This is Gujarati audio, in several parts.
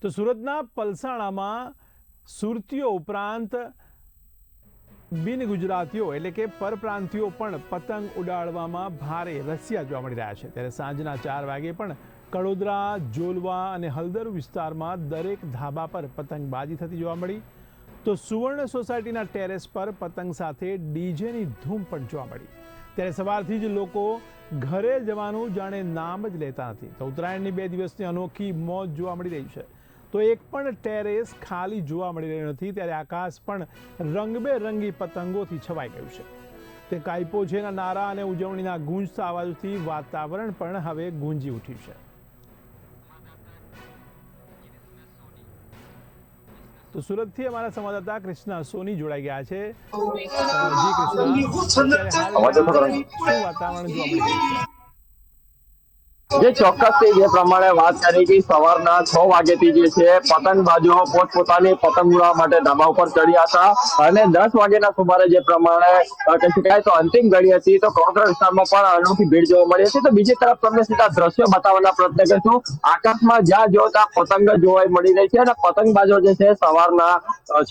તો સુરતના પલસાણામાં સુરતીઓ ઉપરાંત બિન ગુજરાતીઓ એટલે કે પરપ્રાંતિયો પણ પતંગ ઉડાડવામાં ભારે રસિયા જોવા મળી રહ્યા છે। ત્યારે સાંજના 4 વાગે પણ કડોદરા, જોલવા અને હલદર વિસ્તારમાં દરેક ધાબા પર પતંગબાજી થતી જોવા મળી। તો સુવર્ણ સોસાયટીના ટેરેસ પર પતંગ સાથે ડીજેની ધૂમ પણ જોવા મળી। ત્યારે સવારથી જ લોકો ઘરે જવાનું જાણે નામ જ લેતા નથી। તો ઉત્તરાયણની 2 દિવસની અનોખી મોજ જોવા મળી રહી છે। તો એક પણ ટેરેસ ખાલી જોવા મળી રહ્યું નથી। ત્યારે આકાશ પણ રંગબેરંગી પતંગોથી છવાઈ ગયું છે। તે કાયપો છેના નારા અને ઉજવણીના ગૂંજતા અવાજથી વાતાવરણ પણ હવે ગૂંજી ઉઠ્યું છે। તો સુરતથી અમારા સંવાદદાતા કૃષ્ણા સોની જોડાઈ ગયા છે। જી કૃષ્ણા, અત્યારે હાલ ત્યાં શું વાતાવરણ જોવા મળી રહ્યું છે? જે ચોક્કસથી જે પ્રમાણે વાત કરી કે સવારના 6 વાગ્યાથી જે છે પતંગબાજો પોતપોતાની પતંગ ઉડાવવા માટે ધાબા ઉપર ચડ્યા હતા અને 10 વાગ્યાના સુમારે જે પ્રમાણે કહી શકાય તો અંતિમ ઘડી હતી તો કડોદરા વિસ્તારમાં પણ અનોખી ભીડ જોવા મળી હતી। તો બીજી તરફ તમને સીધા દ્રશ્યો બતાવવાના પ્રયત્ન કરીશું। આકાશમાં જ્યાં જો ત્યાં પતંગ જોવા મળી રહી છે અને પતંગબાજો જે છે સવારના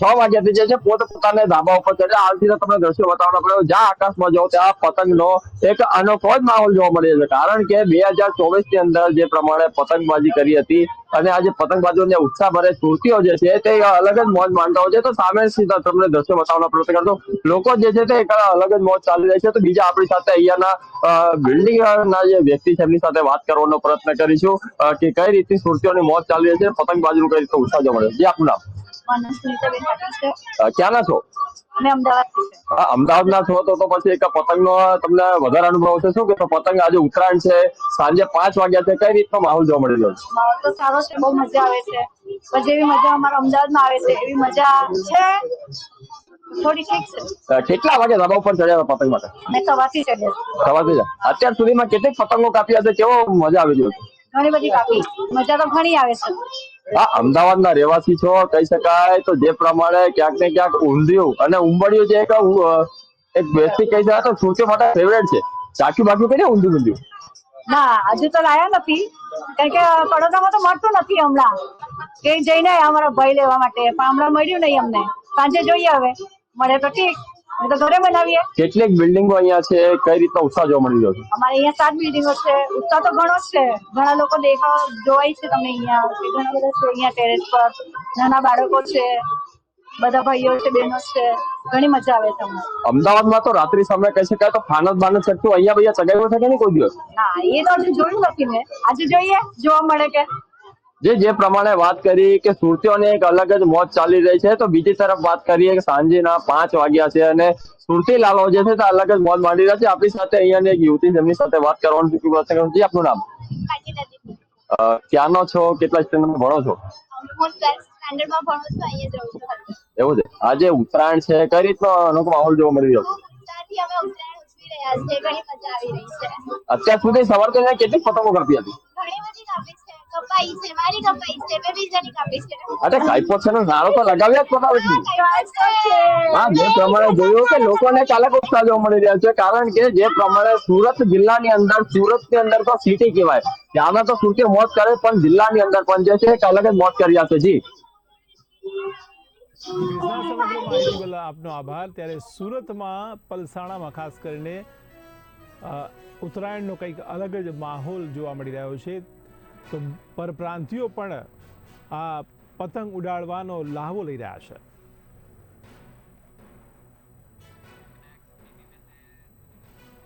6 વાગ્યાથી જે છે પોતપોતાના ધાબા ઉપર ચડ્યા। હાલથી તો તમને દ્રશ્યો બતાવવાના પડ્યો, જ્યાં આકાશમાં જો ત્યાં પતંગનો એક અનોખો જ માહોલ જોવા મળી રહ્યો છે। કારણ કે 2024 ની અંદર જે પ્રમાણે પતંગબાજી કરી હતી અને આજે પતંગબાજોને ઉત્સાહભરે સુરતીઓ જે છે તે અલગ જ મોજ માનતા હોય છે। તો સામે સીધા તમને દ્રશ્યો બતાવવાનો પ્રયત્ન કરતો લોકો જે છે તે એક અલગ જ મોજ ચાલી રહી છે। તો બીજા આપણી સાથે અહીંયાના બિલ્ડિંગ ના જે વ્યક્તિ છે એમની સાથે વાત કરવાનો પ્રયત્ન કરીશું કે કઈ રીતે સુરતીઓની મોજ ચાલી રહી છે, પતંગબાજીનું કઈ રીતે ઉત્સાહ જોવા મળે છે। જી આપનું નામ? ક્યાંના છો? અમદાવાદના છો તો પછી એક પતંગનો તમને વધારે અનુભવ છે। શું કે પતંગ આજે ઉત્તરાયણ છે, સાંજે 5 વાગ્યા છે, કઈ રીતનો માહોલ જોવા મળી રહ્યો છે? માહોલ તો સારો છે, બહુ મજા આવે છે। પણ જેવી મજા અમારા અમદાવાદમાં આવે છે એવી મજા છે થોડી ઠીક છે। કેટલા વાગે ધાબા ઉપર ચડ્યા હતા પતંગ માટે? અમે સવારથી ચડ્યા સવારથી અત્યાર સુધીમાં કેટલીક પતંગો કાપી હશે, કેવો મજા આવી રહ્યો છે? ઘણી બધી કાપી, મજા તો ઘણી આવે છે। અમદાવાદના રહેવાસી છો કહી શકાય તો જે પ્રમાણે ક્યાંક ને ક્યાંક ઊંધિયું અને ઉંબડિયું જે એક વ્યક્તિ કહી શકાય તો સુરતીઓ માટે ફેવરેટ છે। ચાખ્યું બાકી કરી ઊંધિયું? ના, હજુ તો લાયા નથી કારણ કે કડોદરામાં તો મળતું નથી હમણાં। કે જઈને અમારા ભાઈ લેવા માટે પણ હમણાં મળ્યું નહીં અમને। સાંજે જોઈએ હવે મળે તો ઠીક, તો ઘરે બનાવીએ। કેટલીક બિલ્ડિંગો અહીંયા છે, કઈ રીતનો ઉત્સાહ જોવા મળી રહ્યો છે? અમારે અહીંયા 7 બિલ્ડિંગો છે, ઉત્સાહ તો ઘણો જ છે। ઘણા લોકો જોવાય છે તમને અહીંયા, ઘણા બધા છે અહીંયા ટેરેસ પર, નાના બાળકો છે, બધા ભાઈઓ છે, બહેનો છે, ઘણી મજા આવે છે અમને। અમદાવાદમાં તો રાત્રિ સમય કહી શકાય તો ફાનસ બાનસ ચડતું, અહીંયા ભૈયા ચગાવ્યું છે કે નહીં કોઈ દિવસ? ના, એ તો હજુ જોયું નથી મેં, આજે જોઈએ જોવા મળે કે। જે પ્રમાણે વાત કરી કે સુરતીઓની એક અલગ જ મોજ ચાલી રહી છે, તો બીજી તરફ વાત કરીએ કે સાંજના 5 વાગ્યા છે અને સુરતી લાલો જે છે તે અલગ જ મોજ માણી રહ્યા છે। આપણી સાથે અહીંયાની એક યુવતી જેમની સાથે વાત કરવાનું છે। જી આપનું નામ? ક્યાંનો છો, કેટલા સ્ટેન્ડર્ડમાં ભણો છો? હું 12th સ્ટાન્ડર્ડમાં ભણું છું, અહીંયા જઉં છું। એવું છે, આજે ઉત્તરાયણ છે, કઈ રીતનો અનોખો માહોલ જોવા મળી રહ્યો છે? ઉત્સાહથી અમે ઉત્તરાયણ ઉજવી રહ્યા છીએ, ઘણી મજા આવી રહી છે। અત્યાર સુધી સવારથી કેટલી પતંગો કાપી હતી? ઘણી બધી કાપી છે, કપાઈ છે, મારી કપાઈ છે, બે બીજાની કાપી છે। અરે કાઈપો છે ને નારો તો લગાવ્યા જ પતાવે છે। હા, જે પ્રમાણે જોયું કે લોકોને એક અલગ ઉત્સાહ જોવા મળી રહ્યા છે। કારણ કે જે પ્રમાણે સુરત જિલ્લાની અંદર, સુરતની અંદર તો સિટી કહેવાય, ત્યાંના તો સુરતીઓ મોજ કરે પણ જિલ્લાની અંદર પણ જે છે એક અલગ જ મોજ કરી રહ્યા છે। જી કૃષ્ણા, સમગ્ર માહિતી બદલ આપનો આભાર। ત્યારે સુરતમાં પલસાણામાં ખાસ કરીને ઉત્તરાયણનો કંઈક અલગ જ માહોલ જોવા મળી રહ્યો છે। તો પરપ્રાંતિયો પણ આ પતંગ ઉડાડવાનો લાહવો લઈ રહ્યા છે।